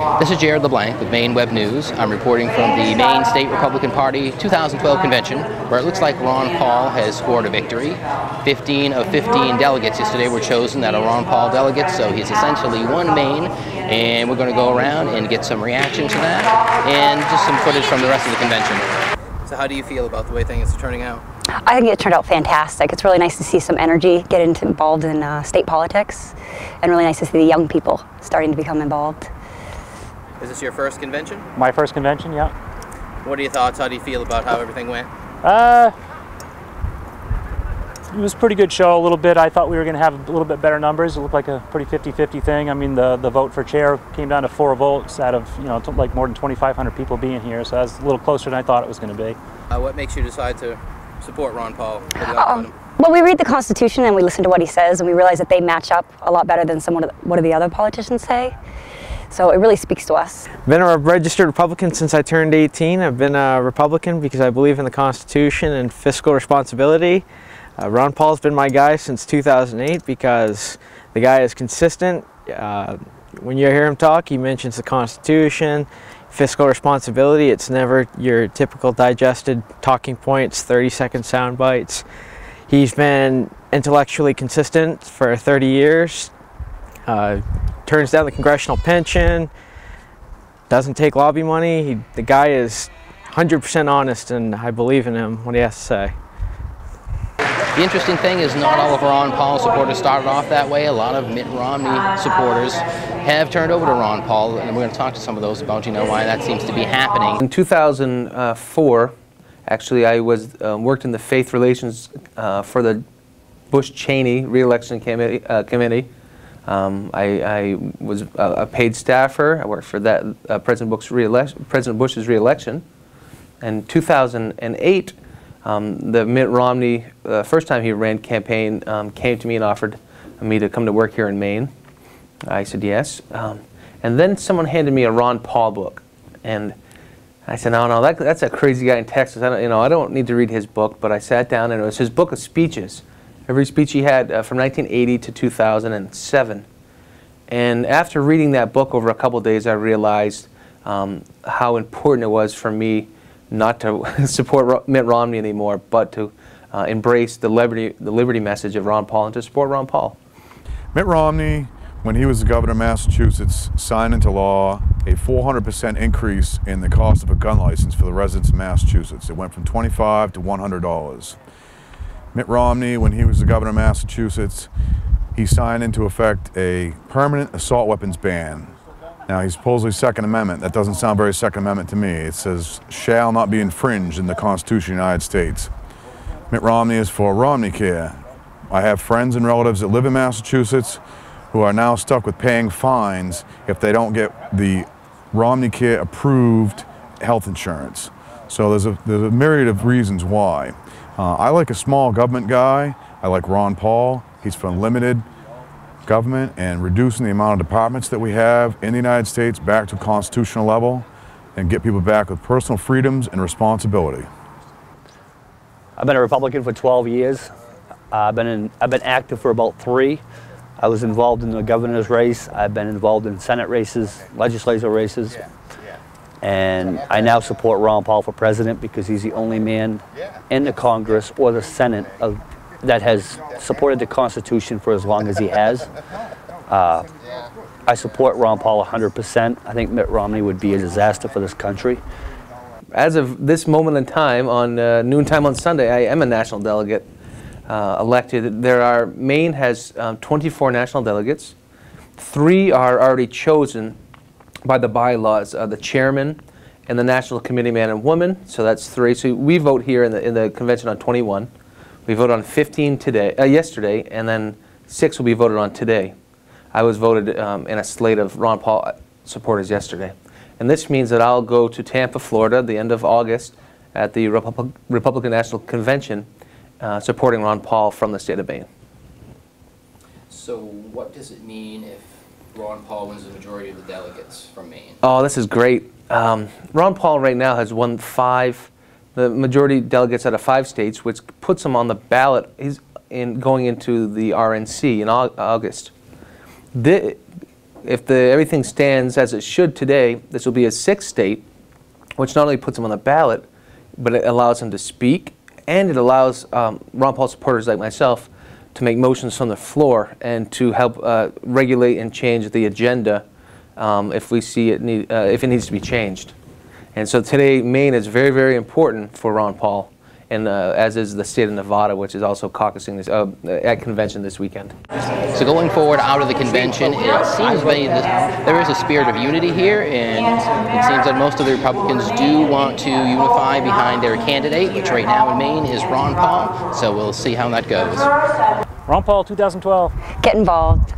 This is Jared LeBlanc with MaineWebNews. I'm reporting from the Maine State Republican Party 2012 convention, where it looks like Ron Paul has scored a victory. 15 of 15 delegates yesterday were chosen that are Ron Paul delegates, so he's essentially won Maine, and we're going to go around and get some reaction to that and just some footage from the rest of the convention. So how do you feel about the way things are turning out? I think it turned out fantastic. It's really nice to see some energy get involved in state politics, and really nice to see the young people starting to become involved. Is this your first convention? My first convention, yeah. What are your thoughts? How do you feel about how everything went? It was a pretty good show a little bit. I thought we were going to have a little bit better numbers. It looked like a pretty 50-50 thing. I mean, the vote for chair came down to 4 votes out of, like more than 2,500 people being here, so that's a little closer than I thought it was going to be. What makes you decide to support Ron Paul? Well, we read the Constitution and we listen to what he says, and we realize that they match up a lot better than what do the other politicians say. So it really speaks to us. I've been a registered Republican since I turned 18. I've been a Republican because I believe in the Constitution and fiscal responsibility. Ron Paul's been my guy since 2008 because the guy is consistent. When you hear him talk, he mentions the Constitution, fiscal responsibility. It's never your typical digested talking points, 30-second sound bites. He's been intellectually consistent for 30 years. Turns down the congressional pension, doesn't take lobby money. The guy is 100% honest, and I believe in him, what he has to say. The interesting thing is not all of Ron Paul supporters started off that way. A lot of Mitt Romney supporters have turned over to Ron Paul, and we're going to talk to some of those about why that seems to be happening. In 2004, actually, I worked in the faith relations for the Bush-Cheney re-election committee. I was a paid staffer. I worked for that President Bush's re-election. In 2008, the Mitt Romney, first time he ran campaign, came to me and offered me to come to work here in Maine. I said yes. And then someone handed me a Ron Paul book, and I said, no, that's a crazy guy in Texas. I don't need to read his book. But I sat down, and it was his book of speeches. Every speech he had from 1980 to 2007. And after reading that book over a couple of days, I realized how important it was for me not to support Mitt Romney anymore, but to embrace the liberty message of Ron Paul and to support Ron Paul. Mitt Romney, when he was the governor of Massachusetts, signed into law a 400% increase in the cost of a gun license for the residents of Massachusetts. It went from $25 to $100. Mitt Romney, when he was the governor of Massachusetts, he signed into effect a permanent assault weapons ban. Now, he's supposedly Second Amendment. That doesn't sound very Second Amendment to me. It says, shall not be infringed in the Constitution of the United States. Mitt Romney is for Romney Care. I have friends and relatives that live in Massachusetts who are now stuck with paying fines if they don't get the Romney Care approved health insurance. So there's a myriad of reasons why. I like a small government guy. I like Ron Paul. He's for limited government and reducing the amount of departments that we have in the United States back to a constitutional level and get people back with personal freedoms and responsibility. I've been a Republican for 12 years. I've been active for about 3. I was involved in the governor's race. I've been involved in Senate races, legislative races. And I now support Ron Paul for president because he's the only man in the Congress or the Senate that has supported the Constitution for as long as he has. I support Ron Paul 100%. I think Mitt Romney would be a disaster for this country. As of this moment in time, on noontime on Sunday, I am a national delegate elected. Maine has 24 national delegates. 3 are already chosen by the bylaws, the chairman and the national committee man and woman, so that's 3. So we vote here in the convention on 21. We voted on 15 yesterday, and then 6 will be voted on today. I was voted in a slate of Ron Paul supporters yesterday. And this means that I'll go to Tampa, Florida, at the end of August at the Republican National Convention supporting Ron Paul from the state of Maine. So what does it mean if Ron Paul wins the majority of the delegates from Maine? Oh, this is great. Ron Paul right now has won 5, the majority delegates out of 5 states, which puts him on the ballot. He's going into the RNC in August. if everything stands as it should today, this will be a 6th state, which not only puts him on the ballot, but it allows him to speak, and it allows Ron Paul supporters like myself to make motions from the floor and to help regulate and change the agenda if we see it if it needs to be changed. And so today, Maine is very, very important for Ron Paul, and as is the state of Nevada, which is also caucusing this, at convention this weekend. So going forward out of the convention, it seems there is a spirit of unity here, and it seems that most of the Republicans do want to unify behind their candidate, which right now in Maine is Ron Paul. So we'll see how that goes. Ron Paul 2012. Get involved.